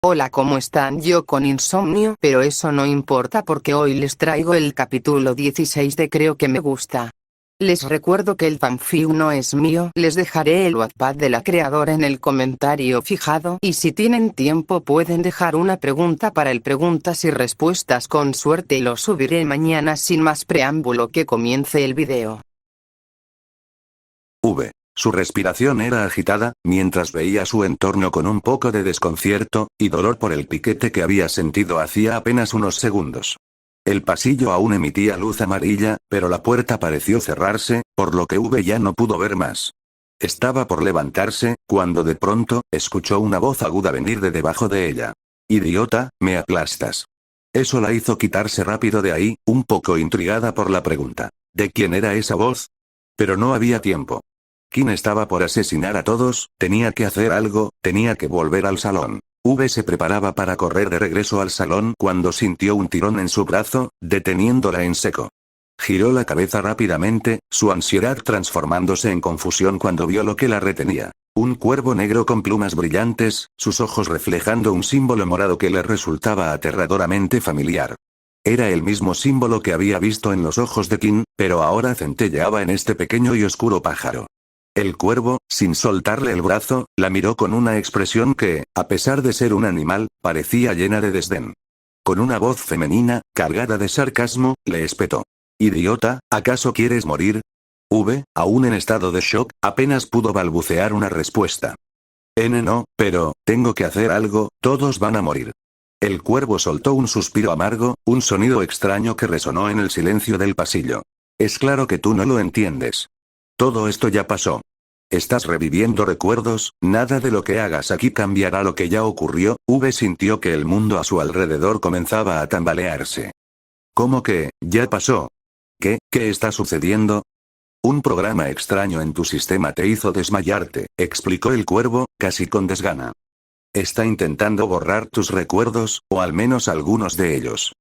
Hola, ¿cómo están? Yo con insomnio, pero eso no importa porque hoy les traigo el capítulo 16 de Creo que me gusta. Les recuerdo que el fanfic no es mío, les dejaré el Wattpad de la creadora en el comentario fijado y si tienen tiempo pueden dejar una pregunta para el preguntas y respuestas, con suerte y lo subiré mañana. Sin más preámbulo, que comience el video. Su respiración era agitada, mientras veía su entorno con un poco de desconcierto y dolor por el piquete que había sentido hacía apenas unos segundos. El pasillo aún emitía luz amarilla, pero la puerta pareció cerrarse, por lo que ya no pudo ver más. Estaba por levantarse, cuando de pronto, escuchó una voz aguda venir de debajo de ella. «Idiota, me aplastas». Eso la hizo quitarse rápido de ahí, un poco intrigada por la pregunta. ¿De quién era esa voz? Pero no había tiempo. Kim estaba por asesinar a todos, tenía que hacer algo, tenía que volver al salón. Se preparaba para correr de regreso al salón cuando sintió un tirón en su brazo, deteniéndola en seco. Giró la cabeza rápidamente, su ansiedad transformándose en confusión cuando vio lo que la retenía. Un cuervo negro con plumas brillantes, sus ojos reflejando un símbolo morado que le resultaba aterradoramente familiar. Era el mismo símbolo que había visto en los ojos de Kim, pero ahora centelleaba en este pequeño y oscuro pájaro. El cuervo, sin soltarle el brazo, la miró con una expresión que, a pesar de ser un animal, parecía llena de desdén. Con una voz femenina, cargada de sarcasmo, le espetó. «Idiota, ¿acaso quieres morir?» Aún en estado de shock, apenas pudo balbucear una respuesta. No, pero, tengo que hacer algo, todos van a morir». El cuervo soltó un suspiro amargo, un sonido extraño que resonó en el silencio del pasillo. «Es claro que tú no lo entiendes. Todo esto ya pasó. Estás reviviendo recuerdos, nada de lo que hagas aquí cambiará lo que ya ocurrió». Sintió que el mundo a su alrededor comenzaba a tambalearse. ¿Cómo que, ya pasó? ¿Qué está sucediendo? Un programa extraño en tu sistema te hizo desmayarte, explicó el cuervo, casi con desgana. Está intentando borrar tus recuerdos, o al menos algunos de ellos.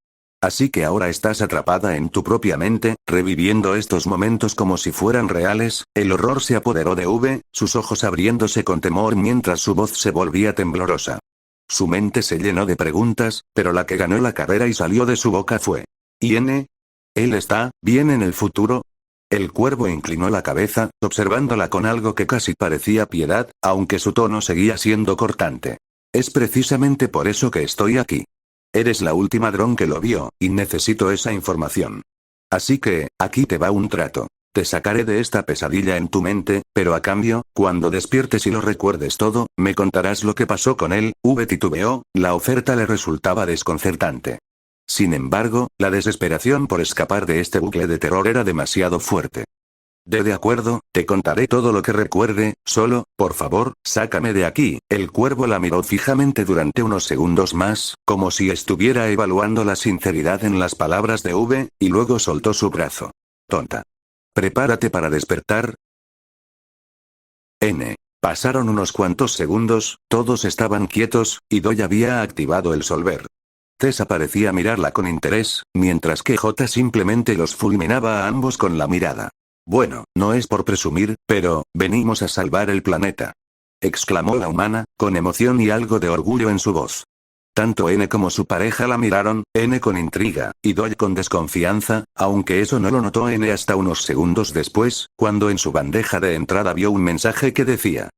Así que ahora estás atrapada en tu propia mente, reviviendo estos momentos como si fueran reales. El horror se apoderó de sus ojos abriéndose con temor mientras su voz se volvía temblorosa. Su mente se llenó de preguntas, pero la que ganó la carrera y salió de su boca fue: ¿Él está bien en el futuro? El cuervo inclinó la cabeza, observándola con algo que casi parecía piedad, aunque su tono seguía siendo cortante. Es precisamente por eso que estoy aquí. Eres la última dron que lo vio, y necesito esa información. Así que, aquí te va un trato. Te sacaré de esta pesadilla en tu mente, pero a cambio, cuando despiertes y lo recuerdes todo, me contarás lo que pasó con él. Titubeó, la oferta le resultaba desconcertante. Sin embargo, la desesperación por escapar de este bucle de terror era demasiado fuerte. De acuerdo, te contaré todo lo que recuerde, solo, por favor, sácame de aquí». El cuervo la miró fijamente durante unos segundos más, como si estuviera evaluando la sinceridad en las palabras de y luego soltó su brazo. «Tonta. Prepárate para despertar». Pasaron unos cuantos segundos, todos estaban quietos, y Doy había activado el solver. Tessa parecía mirarla con interés, mientras que J simplemente los fulminaba a ambos con la mirada. «Bueno, no es por presumir, pero, venimos a salvar el planeta», exclamó la humana, con emoción y algo de orgullo en su voz. Tanto N como su pareja la miraron, N con intriga, y Doy con desconfianza, aunque eso no lo notó N hasta unos segundos después, cuando en su bandeja de entrada vio un mensaje que decía: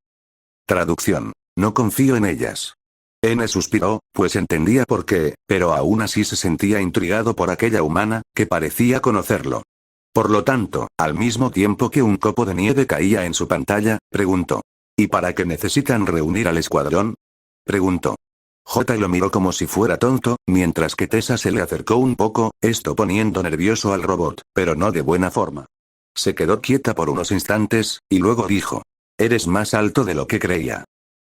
traducción: «No confío en ellas». N suspiró, pues entendía por qué, pero aún así se sentía intrigado por aquella humana, que parecía conocerlo. Por lo tanto, al mismo tiempo que un copo de nieve caía en su pantalla, preguntó: «¿Y para qué necesitan reunir al escuadrón?», preguntó. J lo miró como si fuera tonto, mientras que Tessa se le acercó un poco, esto poniendo nervioso al robot, pero no de buena forma. Se quedó quieta por unos instantes, y luego dijo: «Eres más alto de lo que creía».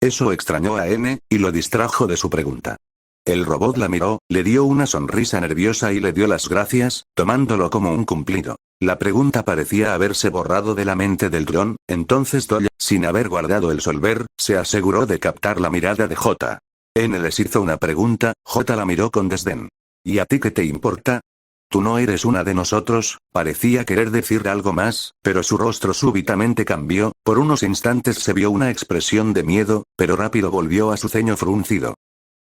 Eso extrañó a N, y lo distrajo de su pregunta. El robot la miró, le dio una sonrisa nerviosa y le dio las gracias, tomándolo como un cumplido. La pregunta parecía haberse borrado de la mente del dron, entonces Doy, sin haber guardado el solver, se aseguró de captar la mirada de J. N les hizo una pregunta, J la miró con desdén. «¿Y a ti qué te importa? Tú no eres una de nosotros». Parecía querer decir algo más, pero su rostro súbitamente cambió, por unos instantes se vio una expresión de miedo, pero rápido volvió a su ceño fruncido.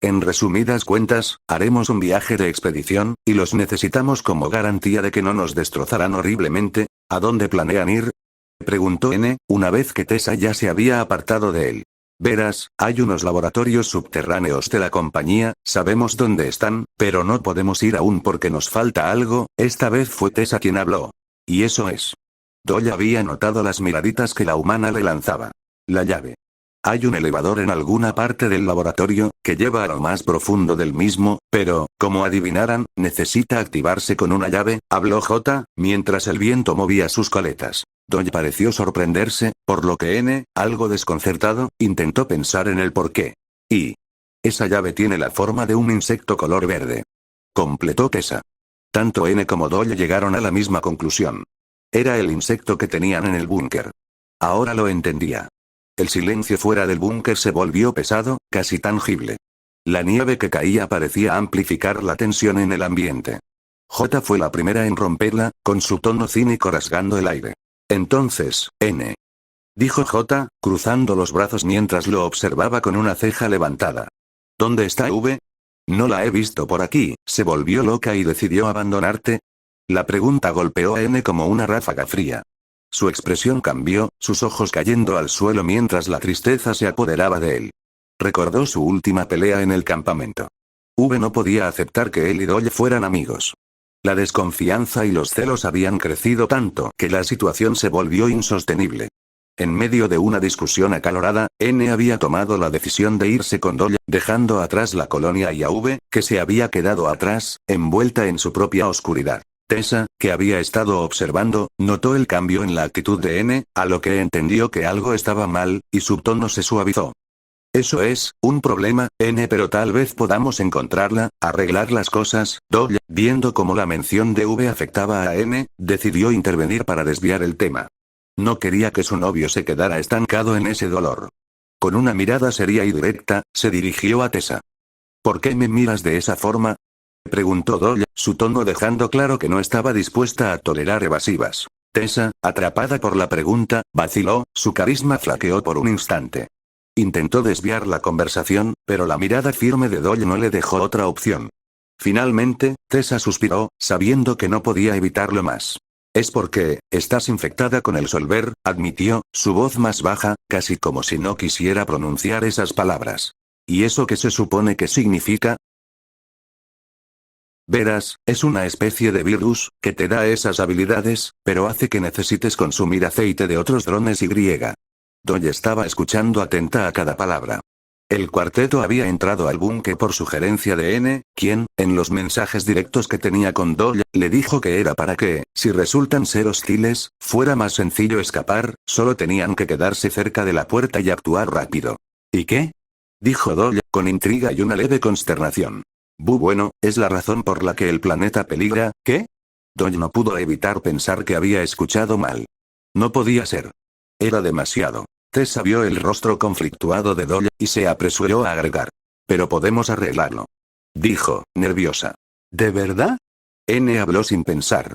En resumidas cuentas, haremos un viaje de expedición, y los necesitamos como garantía de que no nos destrozarán horriblemente. ¿A dónde planean ir? Preguntó N, una vez que Tessa ya se había apartado de él. Verás, hay unos laboratorios subterráneos de la compañía, sabemos dónde están, pero no podemos ir aún porque nos falta algo. Esta vez fue Tessa quien habló. Y eso es. Doyle había notado las miraditas que la humana le lanzaba. La llave. Hay un elevador en alguna parte del laboratorio, que lleva a lo más profundo del mismo, pero, como adivinaran, necesita activarse con una llave, habló J, mientras el viento movía sus coletas. Doyle pareció sorprenderse, por lo que N, algo desconcertado, intentó pensar en el porqué. Y esa llave tiene la forma de un insecto color verde. Completó Tessa. Tanto N como Doyle llegaron a la misma conclusión. Era el insecto que tenían en el búnker. Ahora lo entendía. El silencio fuera del búnker se volvió pesado, casi tangible. La nieve que caía parecía amplificar la tensión en el ambiente. J fue la primera en romperla, con su tono cínico rasgando el aire. Entonces, N. dijo J, cruzando los brazos mientras lo observaba con una ceja levantada. ¿Dónde está V? No la he visto por aquí. ¿Se volvió loca y decidió abandonarte? La pregunta golpeó a N como una ráfaga fría. Su expresión cambió, sus ojos cayendo al suelo mientras la tristeza se apoderaba de él. Recordó su última pelea en el campamento. V no podía aceptar que él y Doyle fueran amigos. La desconfianza y los celos habían crecido tanto que la situación se volvió insostenible. En medio de una discusión acalorada, N había tomado la decisión de irse con Doyle, dejando atrás la colonia y a V, que se había quedado atrás, envuelta en su propia oscuridad. Tessa, que había estado observando, notó el cambio en la actitud de N, a lo que entendió que algo estaba mal, y su tono se suavizó. Eso es, un problema, N, pero tal vez podamos encontrarla, arreglar las cosas. Doyle, viendo cómo la mención de V afectaba a N, decidió intervenir para desviar el tema. No quería que su novio se quedara estancado en ese dolor. Con una mirada seria y directa, se dirigió a Tessa. ¿Por qué me miras de esa forma? Preguntó Doyle, su tono dejando claro que no estaba dispuesta a tolerar evasivas. Tessa, atrapada por la pregunta, vaciló, su carisma flaqueó por un instante. Intentó desviar la conversación, pero la mirada firme de Doyle no le dejó otra opción. Finalmente, Tessa suspiró, sabiendo que no podía evitarlo más. Es porque, estás infectada con el Solver, admitió, su voz más baja, casi como si no quisiera pronunciar esas palabras. ¿Y eso qué se supone que significa? Verás, es una especie de virus, que te da esas habilidades, pero hace que necesites consumir aceite de otros drones y. Doyle estaba escuchando atenta a cada palabra. El cuarteto había entrado al búnker por sugerencia de N, quien, en los mensajes directos que tenía con Doyle, le dijo que era para que, si resultan ser hostiles, fuera más sencillo escapar, solo tenían que quedarse cerca de la puerta y actuar rápido. ¿Y qué? Dijo Doyle, con intriga y una leve consternación. Bueno, es la razón por la que el planeta peligra. ¿Qué? Doyle no pudo evitar pensar que había escuchado mal. No podía ser. Era demasiado. Tessa vio el rostro conflictuado de Doyle, y se apresuró a agregar. Pero podemos arreglarlo. Dijo, nerviosa. ¿De verdad? N habló sin pensar.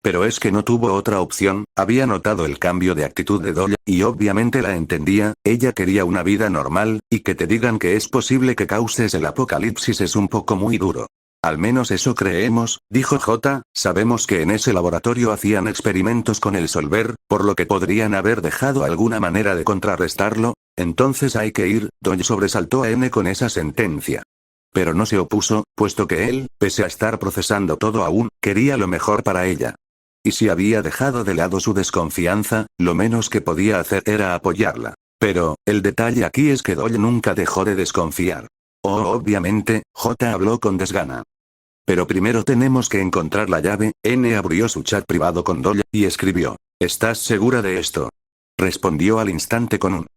Pero es que no tuvo otra opción, había notado el cambio de actitud de Doyle, y obviamente la entendía, ella quería una vida normal, y que te digan que es posible que causes el apocalipsis es un poco muy duro. Al menos eso creemos, dijo J, sabemos que en ese laboratorio hacían experimentos con el Solver, por lo que podrían haber dejado alguna manera de contrarrestarlo, entonces hay que ir. Doyle sobresaltó a N con esa sentencia. Pero no se opuso, puesto que él, pese a estar procesando todo aún, quería lo mejor para ella. Y si había dejado de lado su desconfianza, lo menos que podía hacer era apoyarla. Pero, el detalle aquí es que Doyle nunca dejó de desconfiar. Obviamente, J habló con desgana. Pero primero tenemos que encontrar la llave. N abrió su chat privado con Doyle, y escribió. ¿Estás segura de esto? Respondió al instante con un.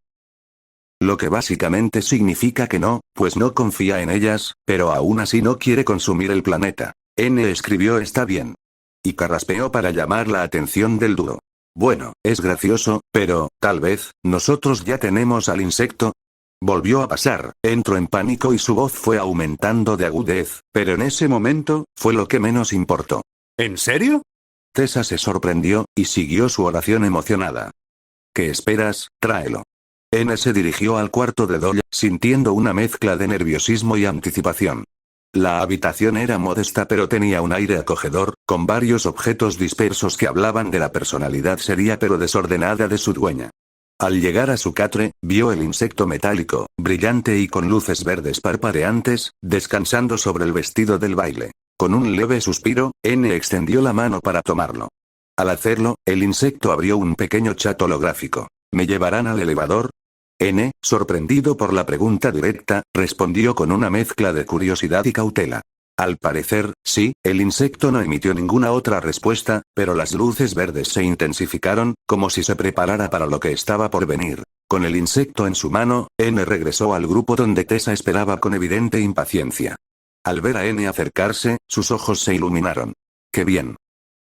Lo que básicamente significa que no, pues no confía en ellas, pero aún así no quiere consumir el planeta. N escribió está bien. Y carraspeó para llamar la atención del dúo. Bueno, es gracioso, pero, tal vez, nosotros ya tenemos al insecto. Volvió a pasar, entró en pánico y su voz fue aumentando de agudez, pero en ese momento, fue lo que menos importó. ¿En serio? Tessa se sorprendió, y siguió su oración emocionada. ¿Qué esperas? Tráelo. N se dirigió al cuarto de Doyle, sintiendo una mezcla de nerviosismo y anticipación. La habitación era modesta pero tenía un aire acogedor, con varios objetos dispersos que hablaban de la personalidad seria pero desordenada de su dueña. Al llegar a su catre, vio el insecto metálico, brillante y con luces verdes parpadeantes, descansando sobre el vestido del baile. Con un leve suspiro, N extendió la mano para tomarlo. Al hacerlo, el insecto abrió un pequeño chat holográfico. ¿Me llevarán al elevador? N, sorprendido por la pregunta directa, respondió con una mezcla de curiosidad y cautela. Al parecer, sí, el insecto no emitió ninguna otra respuesta, pero las luces verdes se intensificaron, como si se preparara para lo que estaba por venir. Con el insecto en su mano, N regresó al grupo donde Tessa esperaba con evidente impaciencia. Al ver a N acercarse, sus ojos se iluminaron. ¡Qué bien!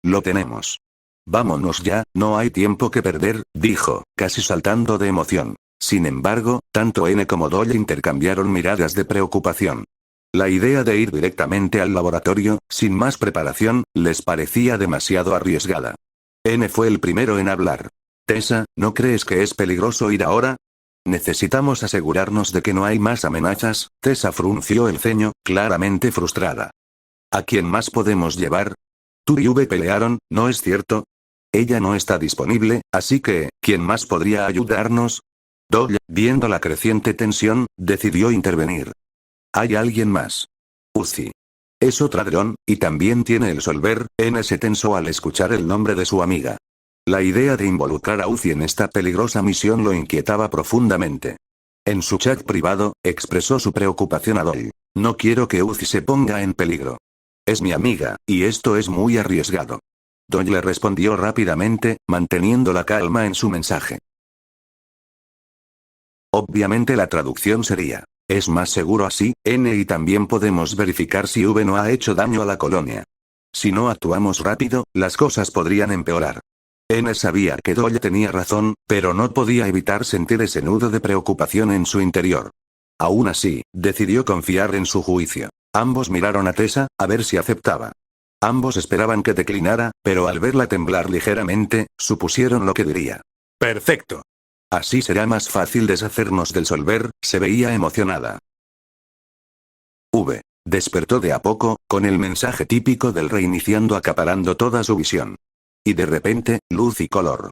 Lo tenemos. Vámonos ya, no hay tiempo que perder, dijo, casi saltando de emoción. Sin embargo, tanto N como Doyle intercambiaron miradas de preocupación. La idea de ir directamente al laboratorio, sin más preparación, les parecía demasiado arriesgada. N fue el primero en hablar. Tessa, ¿no crees que es peligroso ir ahora? Necesitamos asegurarnos de que no hay más amenazas. Tessa frunció el ceño, claramente frustrada. ¿A quién más podemos llevar? Tú y V pelearon, ¿no es cierto? Ella no está disponible, así que, ¿quién más podría ayudarnos? Doyle, viendo la creciente tensión, decidió intervenir. Hay alguien más. Uzi. Es otra dron, y también tiene el solver. N se tensó al escuchar el nombre de su amiga. La idea de involucrar a Uzi en esta peligrosa misión lo inquietaba profundamente. En su chat privado, expresó su preocupación a Doyle. No quiero que Uzi se ponga en peligro. Es mi amiga, y esto es muy arriesgado. Doyle le respondió rápidamente, manteniendo la calma en su mensaje. Obviamente la traducción sería: es más seguro así, N, y también podemos verificar si V no ha hecho daño a la colonia. Si no actuamos rápido, las cosas podrían empeorar. N sabía que Doyle tenía razón, pero no podía evitar sentir ese nudo de preocupación en su interior. Aún así, decidió confiar en su juicio. Ambos miraron a Tessa, a ver si aceptaba. Ambos esperaban que declinara, pero al verla temblar ligeramente, supusieron lo que diría. Perfecto. Así será más fácil deshacernos del solver, se veía emocionada. V. Despertó de a poco, con el mensaje típico del reiniciando acaparando toda su visión. Y de repente, luz y color.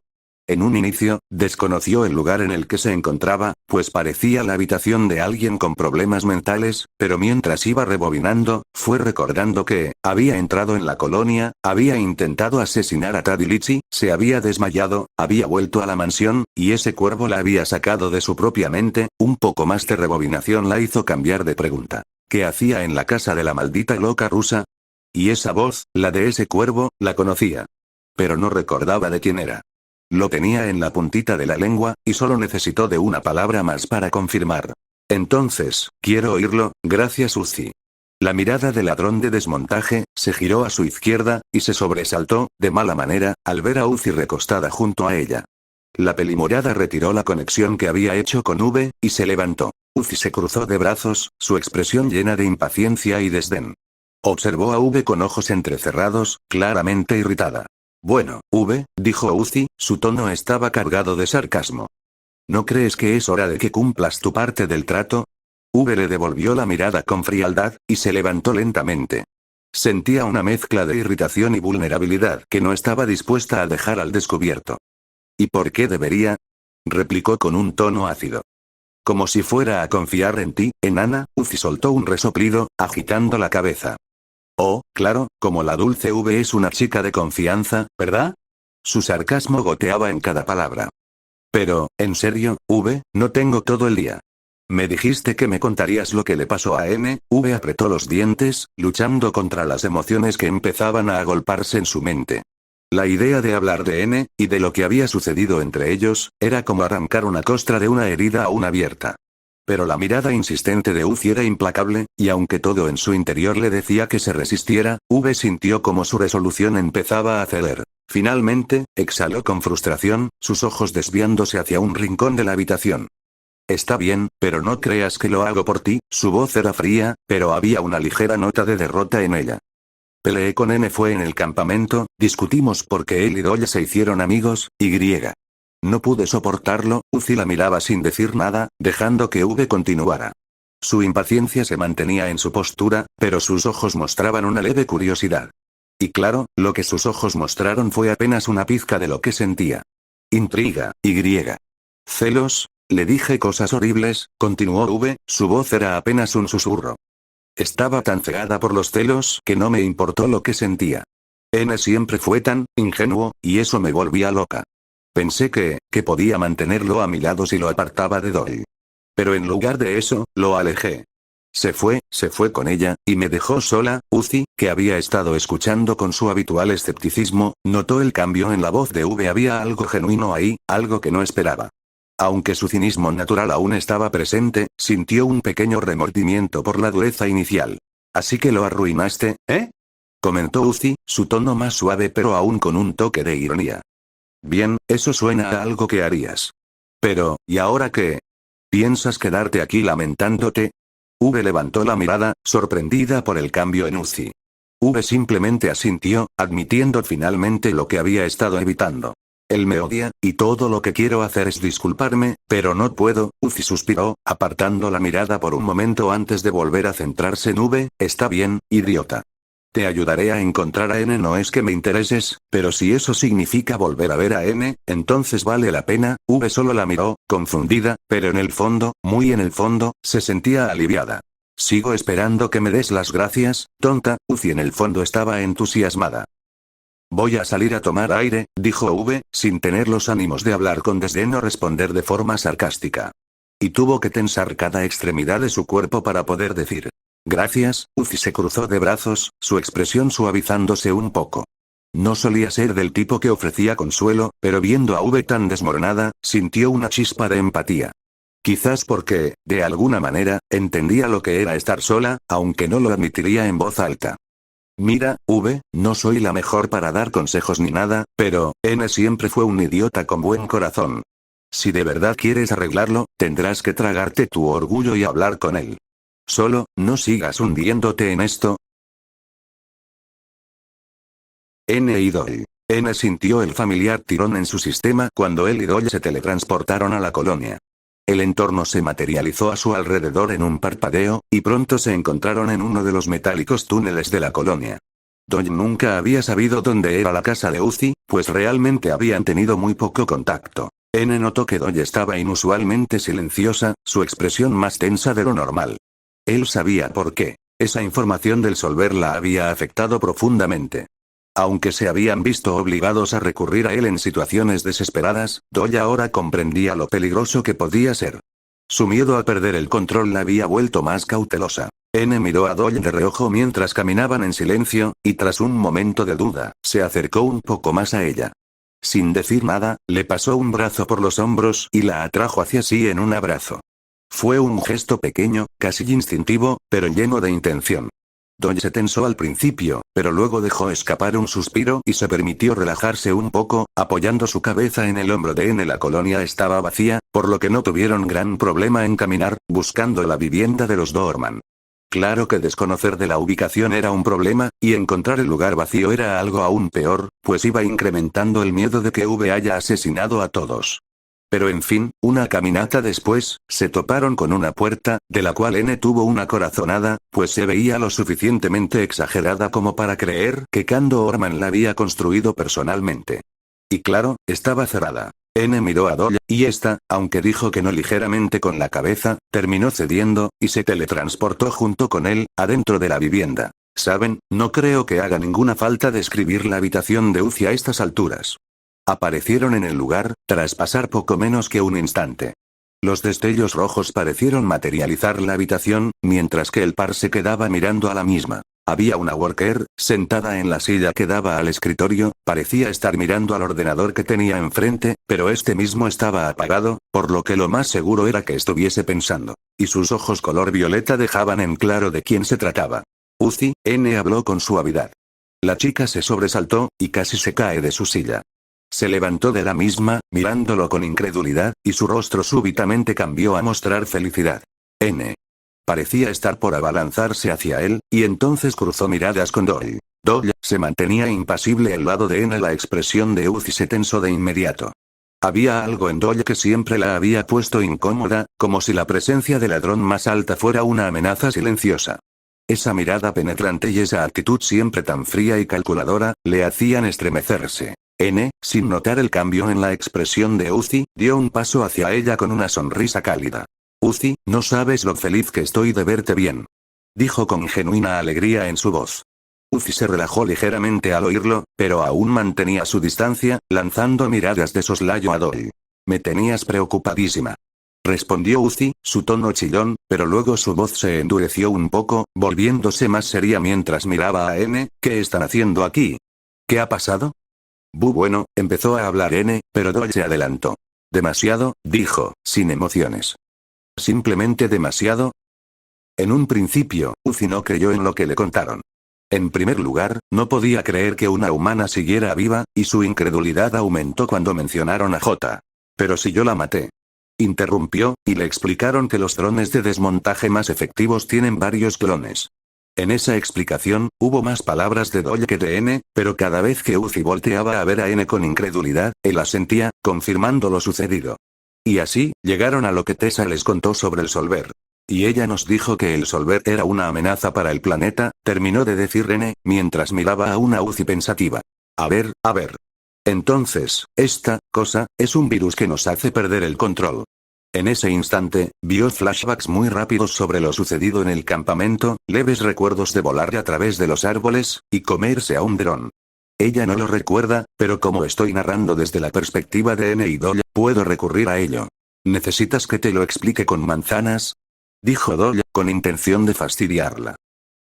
En un inicio, desconoció el lugar en el que se encontraba, pues parecía la habitación de alguien con problemas mentales, pero mientras iba rebobinando, fue recordando que, había entrado en la colonia, había intentado asesinar a Tadilichi, se había desmayado, había vuelto a la mansión, y ese cuervo la había sacado de su propia mente. Un poco más de rebobinación la hizo cambiar de pregunta. ¿Qué hacía en la casa de la maldita loca rusa? Y esa voz, la de ese cuervo, la conocía. Pero no recordaba de quién era. Lo tenía en la puntita de la lengua, y solo necesitó de una palabra más para confirmar. Entonces, quiero oírlo, gracias Uzi. La mirada del ladrón de desmontaje, se giró a su izquierda, y se sobresaltó, de mala manera, al ver a Uzi recostada junto a ella. La pelimorada retiró la conexión que había hecho con V, y se levantó. Uzi se cruzó de brazos, su expresión llena de impaciencia y desdén. Observó a V con ojos entrecerrados, claramente irritada. Bueno, V, dijo Uzi, su tono estaba cargado de sarcasmo. ¿No crees que es hora de que cumplas tu parte del trato? V le devolvió la mirada con frialdad, y se levantó lentamente. Sentía una mezcla de irritación y vulnerabilidad que no estaba dispuesta a dejar al descubierto. ¿Y por qué debería? Replicó con un tono ácido. Como si fuera a confiar en ti, enana. Uzi soltó un resoplido, agitando la cabeza. Oh, claro, como la dulce V es una chica de confianza, ¿verdad? Su sarcasmo goteaba en cada palabra. Pero, en serio, V, no tengo todo el día. Me dijiste que me contarías lo que le pasó a N. V apretó los dientes, luchando contra las emociones que empezaban a agolparse en su mente. La idea de hablar de N, y de lo que había sucedido entre ellos, era como arrancar una costra de una herida aún abierta. Pero la mirada insistente de Uzi era implacable, y aunque todo en su interior le decía que se resistiera, V sintió como su resolución empezaba a ceder. Finalmente, exhaló con frustración, sus ojos desviándose hacia un rincón de la habitación. Está bien, pero no creas que lo hago por ti. Su voz era fría, pero había una ligera nota de derrota en ella. Peleé con N fue en el campamento, discutimos porque él y Doyle se hicieron amigos, y. No pude soportarlo, Uzi la miraba sin decir nada, dejando que V continuara. Su impaciencia se mantenía en su postura, pero sus ojos mostraban una leve curiosidad. Y claro, lo que sus ojos mostraron fue apenas una pizca de lo que sentía. Intriga, y. Celos, le dije cosas horribles, continuó V, su voz era apenas un susurro. Estaba tan cegada por los celos que no me importó lo que sentía. N siempre fue tan ingenuo, y eso me volvía loca. Pensé que podía mantenerlo a mi lado si lo apartaba de Doyle. Pero en lugar de eso, lo alejé. Se fue con ella, y me dejó sola. Uzi, que había estado escuchando con su habitual escepticismo, notó el cambio en la voz de V. Había algo genuino ahí, algo que no esperaba. Aunque su cinismo natural aún estaba presente, sintió un pequeño remordimiento por la dureza inicial. Así que lo arruinaste, ¿eh? Comentó Uzi, su tono más suave pero aún con un toque de ironía. Bien, eso suena a algo que harías. Pero, ¿y ahora qué? ¿Piensas quedarte aquí lamentándote? V levantó la mirada, sorprendida por el cambio en Uzi. V simplemente asintió, admitiendo finalmente lo que había estado evitando. Él me odia, y todo lo que quiero hacer es disculparme, pero no puedo. Uzi suspiró, apartando la mirada por un momento antes de volver a centrarse en V. Está bien, idiota. Te ayudaré a encontrar a N. No es que me intereses, pero si eso significa volver a ver a N, entonces vale la pena. V solo la miró, confundida, pero en el fondo, muy en el fondo, se sentía aliviada. Sigo esperando que me des las gracias, tonta. Uzi en el fondo estaba entusiasmada. Voy a salir a tomar aire, dijo V, sin tener los ánimos de hablar con desdén o responder de forma sarcástica. Y tuvo que tensar cada extremidad de su cuerpo para poder decir. Gracias. Uzi se cruzó de brazos, su expresión suavizándose un poco. No solía ser del tipo que ofrecía consuelo, pero viendo a V tan desmoronada, sintió una chispa de empatía. Quizás porque, de alguna manera, entendía lo que era estar sola, aunque no lo admitiría en voz alta. Mira, V, no soy la mejor para dar consejos ni nada, pero, N siempre fue un idiota con buen corazón. Si de verdad quieres arreglarlo, tendrás que tragarte tu orgullo y hablar con él. Solo, no sigas hundiéndote en esto. N y Doyle. N sintió el familiar tirón en su sistema cuando él y Doyle se teletransportaron a la colonia. El entorno se materializó a su alrededor en un parpadeo, y pronto se encontraron en uno de los metálicos túneles de la colonia. Doyle nunca había sabido dónde era la casa de Uzi, pues realmente habían tenido muy poco contacto. N notó que Doyle estaba inusualmente silenciosa, su expresión más tensa de lo normal. Él sabía por qué. Esa información del Solver la había afectado profundamente. Aunque se habían visto obligados a recurrir a él en situaciones desesperadas, Doyle ahora comprendía lo peligroso que podía ser. Su miedo a perder el control la había vuelto más cautelosa. N miró a Doyle de reojo mientras caminaban en silencio, y tras un momento de duda, se acercó un poco más a ella. Sin decir nada, le pasó un brazo por los hombros y la atrajo hacia sí en un abrazo. Fue un gesto pequeño, casi instintivo, pero lleno de intención. Doyle se tensó al principio, pero luego dejó escapar un suspiro y se permitió relajarse un poco, apoyando su cabeza en el hombro de N. La colonia estaba vacía, por lo que no tuvieron gran problema en caminar, buscando la vivienda de los Doorman. Claro que desconocer de la ubicación era un problema, y encontrar el lugar vacío era algo aún peor, pues iba incrementando el miedo de que V haya asesinado a todos. Pero en fin, una caminata después, se toparon con una puerta, de la cual N tuvo una corazonada, pues se veía lo suficientemente exagerada como para creer que Kando Orman la había construido personalmente. Y claro, estaba cerrada. N miró a Doyle, y esta, aunque dijo que no ligeramente con la cabeza, terminó cediendo, y se teletransportó junto con él, adentro de la vivienda. Saben, no creo que haga ninguna falta describir la habitación de Uzi a estas alturas. Aparecieron en el lugar, tras pasar poco menos que un instante. Los destellos rojos parecieron materializar la habitación, mientras que el par se quedaba mirando a la misma. Había una worker, sentada en la silla que daba al escritorio, parecía estar mirando al ordenador que tenía enfrente, pero este mismo estaba apagado, por lo que lo más seguro era que estuviese pensando. Y sus ojos color violeta dejaban en claro de quién se trataba. Uzi, N habló con suavidad. La chica se sobresaltó, y casi se cae de su silla. Se levantó de la misma, mirándolo con incredulidad, y su rostro súbitamente cambió a mostrar felicidad. N. Parecía estar por abalanzarse hacia él, y entonces cruzó miradas con Doyle. Doyle se mantenía impasible al lado de N. La expresión de Uzi se tensó de inmediato. Había algo en Doyle que siempre la había puesto incómoda, como si la presencia del ladrón más alta fuera una amenaza silenciosa. Esa mirada penetrante y esa actitud siempre tan fría y calculadora, le hacían estremecerse. Sin notar el cambio en la expresión de Uzi, dio un paso hacia ella con una sonrisa cálida. Uzi, no sabes lo feliz que estoy de verte bien. Dijo con genuina alegría en su voz. Uzi se relajó ligeramente al oírlo, pero aún mantenía su distancia, lanzando miradas de soslayo a Doyle. Me tenías preocupadísima. Respondió Uzi, su tono chillón, pero luego su voz se endureció un poco, volviéndose más seria mientras miraba a ¿Qué están haciendo aquí? ¿Qué ha pasado? Bueno, empezó a hablar pero Doyle se adelantó. Demasiado, dijo, sin emociones. ¿Simplemente demasiado? En un principio, Uzi no creyó en lo que le contaron. En primer lugar, no podía creer que una humana siguiera viva, y su incredulidad aumentó cuando mencionaron a J. Pero si yo la maté. Interrumpió, y le explicaron que los drones de desmontaje más efectivos tienen varios clones. En esa explicación, hubo más palabras de Doyle que de pero cada vez que Uzi volteaba a ver a con incredulidad, él asentía, confirmando lo sucedido. Y así, llegaron a lo que Tessa les contó sobre el Solver. Y ella nos dijo que el Solver era una amenaza para el planeta, terminó de decir mientras miraba a una Uzi pensativa. A ver. Entonces, esta cosa, es un virus que nos hace perder el control. En ese instante, vio flashbacks muy rápidos sobre lo sucedido en el campamento, leves recuerdos de volar a través de los árboles, y comerse a un dron. Ella no lo recuerda, pero como estoy narrando desde la perspectiva de y Doyle, puedo recurrir a ello. ¿Necesitas que te lo explique con manzanas? Dijo Doyle, con intención de fastidiarla.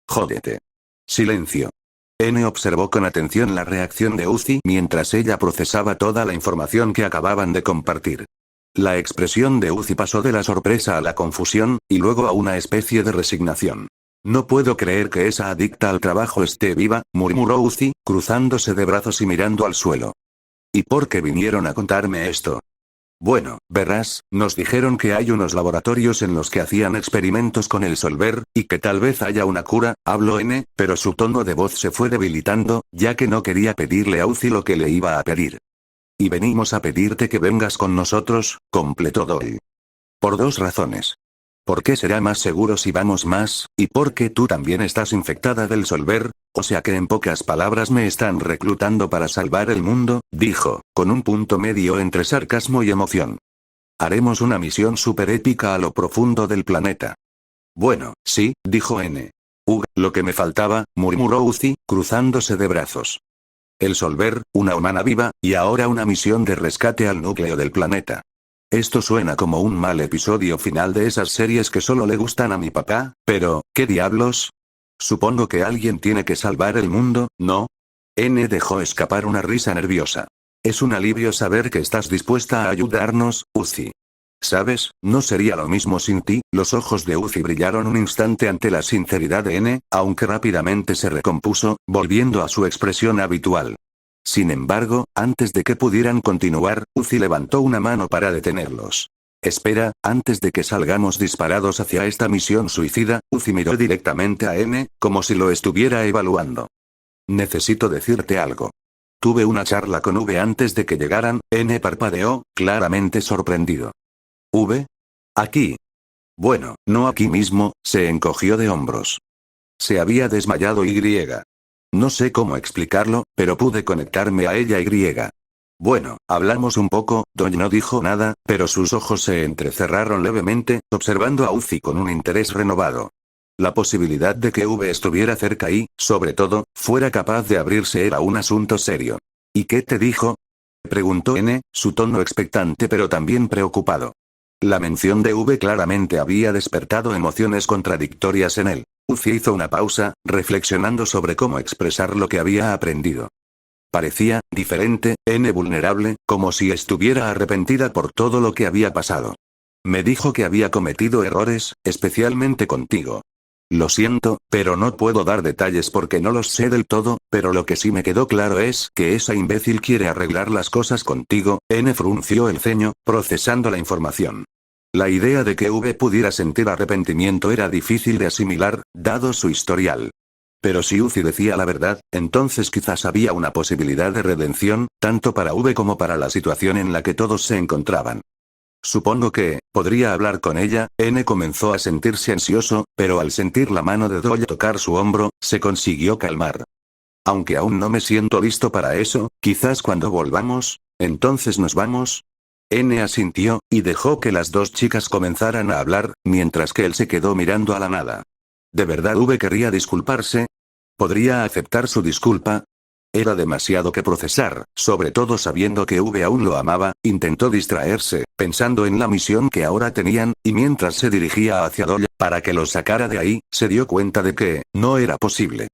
Jódete. Silencio. Observó con atención la reacción de Uzi mientras ella procesaba toda la información que acababan de compartir. La expresión de Uzi pasó de la sorpresa a la confusión, y luego a una especie de resignación. No puedo creer que esa adicta al trabajo esté viva, murmuró Uzi, cruzándose de brazos y mirando al suelo. ¿Y por qué vinieron a contarme esto? Bueno, verás, nos dijeron que hay unos laboratorios en los que hacían experimentos con el Solver, y que tal vez haya una cura, habló pero su tono de voz se fue debilitando, ya que no quería pedirle a Uzi lo que le iba a pedir. Y venimos a pedirte que vengas con nosotros, completó Doyle. Por dos razones. ¿Por qué será más seguro si vamos más, y porque tú también estás infectada del Solver? O sea que en pocas palabras me están reclutando para salvar el mundo, dijo, con un punto medio entre sarcasmo y emoción. Haremos una misión súper épica a lo profundo del planeta. Bueno, sí, dijo lo que me faltaba, murmuró Uzi, cruzándose de brazos. El Solver, una humana viva, y ahora una misión de rescate al núcleo del planeta. Esto suena como un mal episodio final de esas series que solo le gustan a mi papá, pero, ¿qué diablos? Supongo que alguien tiene que salvar el mundo, ¿no? Dejó escapar una risa nerviosa. Es un alivio saber que estás dispuesta a ayudarnos, Uzi. ¿Sabes? No sería lo mismo sin ti. Los ojos de Uzi brillaron un instante ante la sinceridad de aunque rápidamente se recompuso, volviendo a su expresión habitual. Sin embargo, antes de que pudieran continuar, Uzi levantó una mano para detenerlos. Espera, antes de que salgamos disparados hacia esta misión suicida, Uzi miró directamente a como si lo estuviera evaluando. Necesito decirte algo. Tuve una charla con V antes de que llegaran, parpadeó, claramente sorprendido. ¿V? Aquí. Bueno, no aquí mismo, se encogió de hombros. Se había desmayado Y. No sé cómo explicarlo, pero pude conectarme a ella Y. Bueno, hablamos un poco, Doyle no dijo nada, pero sus ojos se entrecerraron levemente, observando a Uzi con un interés renovado. La posibilidad de que V estuviera cerca y, sobre todo, fuera capaz de abrirse era un asunto serio. ¿Y qué te dijo? Preguntó su tono expectante pero también preocupado. La mención de V claramente había despertado emociones contradictorias en él. Uzi hizo una pausa, reflexionando sobre cómo expresar lo que había aprendido. Parecía, diferente, vulnerable, como si estuviera arrepentida por todo lo que había pasado. Me dijo que había cometido errores, especialmente contigo. Lo siento, pero no puedo dar detalles porque no los sé del todo, pero lo que sí me quedó claro es que esa imbécil quiere arreglar las cosas contigo. Frunció el ceño, procesando la información. La idea de que V pudiera sentir arrepentimiento era difícil de asimilar, dado su historial. Pero si Uzi decía la verdad, entonces quizás había una posibilidad de redención, tanto para V como para la situación en la que todos se encontraban. Supongo que, podría hablar con ella. N comenzó a sentirse ansioso, pero al sentir la mano de Doyle tocar su hombro, se consiguió calmar. Aunque aún no me siento listo para eso, quizás cuando volvamos, entonces nos vamos. N asintió, y dejó que las dos chicas comenzaran a hablar, mientras que él se quedó mirando a la nada. ¿De verdad V querría disculparse? ¿Podría aceptar su disculpa? Era demasiado que procesar, sobre todo sabiendo que V aún lo amaba. Intentó distraerse, pensando en la misión que ahora tenían, y mientras se dirigía hacia Doyle para que lo sacara de ahí, se dio cuenta de que, no era posible.